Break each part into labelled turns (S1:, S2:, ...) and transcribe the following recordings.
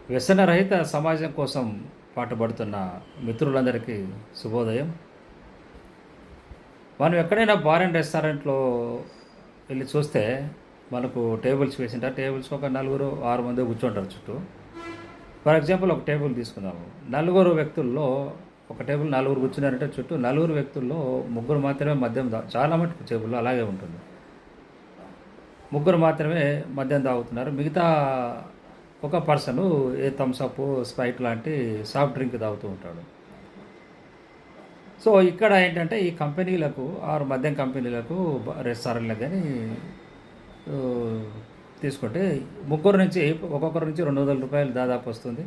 S1: వ్యసనరహిత సమాజం కోసం పాటుపడుతున్న మిత్రులందరికీ శుభోదయం. మనం ఎక్కడైనా బార్ అండ్ రెస్టారెంట్‌లో వెళ్లి చూస్తే మనకు టేబుల్స్ వేసింటారు. టేబుల్స్‌కి ఒక నలుగురు, 6 మందో కూర్చుంటారు చుట్టూ. ఫర్ ఎగ్జాంపుల్ ఒక టేబుల్ తీసుకుందాము. నలుగురు వ్యక్తుల్లో ఒక టేబుల్ నలుగురు కూర్చున్నారంటే చుట్టూ నలుగురు వ్యక్తుల్లో ముగ్గురు మాత్రమే మద్యం చాలా మటుకు టేబుల్‌లో అలాగే ఉంటుంది. ముగ్గురు మాత్రమే మద్యం తాగుతున్నారు. మిగతా ఒక పర్సను ఏ థమ్స్ అప్, స్ప్రైట్ లాంటి సాఫ్ట్ డ్రింక్ తాగుతూ ఉంటాడు. సో, ఇక్కడ ఏంటంటే ఈ కంపెనీలకు మద్యం కంపెనీలకు రెస్టారెంట్‌లకు గానీ తీసుకుంటే ముగ్గురు నుంచి ఒక్కొక్కరి నుంచి రూ. 200 దాదాపు వస్తుంది.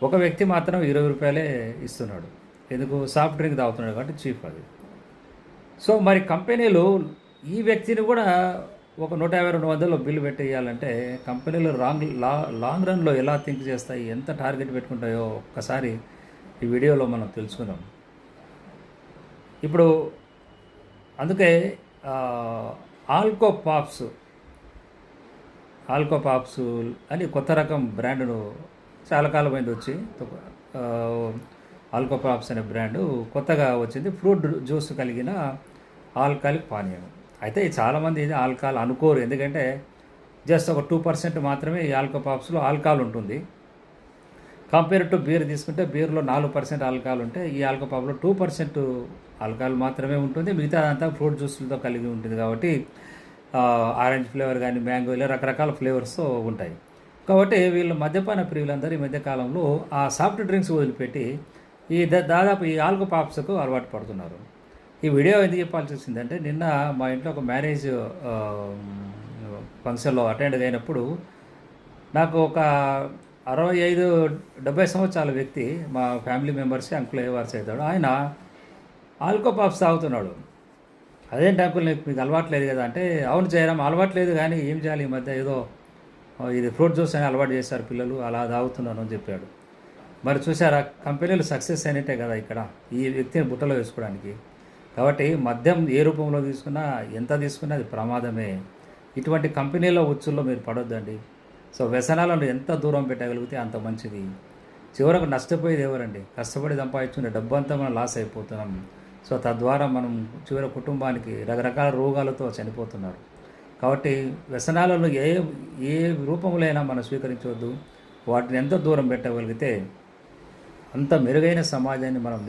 S1: ఒక వ్యక్తి మాత్రం రూ. 20 ఇస్తున్నాడు. ఎందుకు? సాఫ్ట్ డ్రింక్ తాగుతున్నాడు కాబట్టి చీప్ అది. సో, మరి కంపెనీలు ఈ వ్యక్తిని కూడా ఒక 150, 200 బిల్లు పెట్టేయాలంటే కంపెనీలు లాంగ్ రన్‌లో ఎలా థింక్ చేస్తాయి, ఎంత టార్గెట్ పెట్టుకుంటాయో ఒక్కసారి ఈ వీడియోలో మనం తెలుసుకుందాం. ఇప్పుడు అందుకే ఆల్కో పాప్స్ అని కొత్త రకం బ్రాండును చాలా కాలమైంది వచ్చి. ఆల్కో పాప్స్ అనే బ్రాండు కొత్తగా వచ్చింది. ఫ్రూట్ జ్యూస్ కలిగిన ఆల్కహాలిక్ పానీయం. అయితే చాలామంది ఇది ఆల్కహాల్ అనుకోరు. ఎందుకంటే జస్ట్ ఒక 2% మాత్రమే ఈ ఆల్కో పాప్స్‌లో ఆల్కహాల్ ఉంటుంది. కంపేర్ టు బీర్ తీసుకుంటే బీర్‌లో 4% ఆల్కహాల్ ఉంటే ఈ ఆల్కో పాప్‌లో 2% ఆల్కహాల్ మాత్రమే ఉంటుంది. మిగతా అంతా ఫ్రూట్ జ్యూస్‌లతో కలిగి ఉంటుంది కాబట్టి ఆరెంజ్ ఫ్లేవర్ కానీ, మ్యాంగో ఇలా రకరకాల ఫ్లేవర్స్‌తో ఉంటాయి. కాబట్టి వీళ్ళు మద్యపాన ప్రియులందరూ ఈ మధ్య కాలంలో ఆ సాఫ్ట్ డ్రింక్స్ వదిలిపెట్టి ఈ దాదాపు ఈ ఆల్కో పాప్స్‌కు అలవాటు పడుతున్నారు. ఈ వీడియో ఎందుకు చెప్పాల్సి వచ్చిందంటే, నిన్న మా ఇంట్లో ఒక మ్యారేజ్ ఫంక్షన్‌లో అటెండ్ అయినప్పుడు నాకు ఒక 65, 70 సంవత్సరాల వ్యక్తి, మా ఫ్యామిలీ మెంబర్స్ అంకుల్ వరుస అవుతాడు. ఆయన ఆల్కో పాప్స్ తాగుతున్నాడు. అదేంటి అంకుల్ మీకు అలవాటు లేదు కదా అంటే, అవును జయరాం అలవాటు లేదు కానీ ఏం చేయాలి, ఈ మధ్య ఏదో ఇది ఫ్రూట్ జ్యూస్ అని అలవాటు చేశారు పిల్లలు, అలా తాగుతున్నాను అని చెప్పాడు. మరి చూసారా, కంపెనీలు సక్సెస్ అయినట్టే కదా ఇక్కడ ఈ వ్యక్తిని బుట్టలో వేసుకోవడానికి. కాబట్టి మద్యం ఏ రూపంలో తీసుకున్నా, ఎంత తీసుకున్నా అది ప్రమాదమే. ఇటువంటి కంపెనీల ఉచ్చుల్లో మీరు పడొద్దండి. సో, వ్యసనాలను ఎంత దూరం పెట్టగలిగితే అంత మంచిది. చివరకు నష్టపోయేది ఎవరండి? కష్టపడి సంపాదించుకునే డబ్బంతా మనం లాస్ అయిపోతున్నాం. సో, తద్వారా మనం చివరి కుటుంబానికి రకరకాల రోగాలతో చనిపోతున్నారు. కాబట్టి వ్యసనాలను ఏ రూపంలో అయినా మనం స్వీకరించవద్దు. వాటిని ఎంత దూరం పెట్టగలిగితే అంత మెరుగైన సమాజాన్ని మనం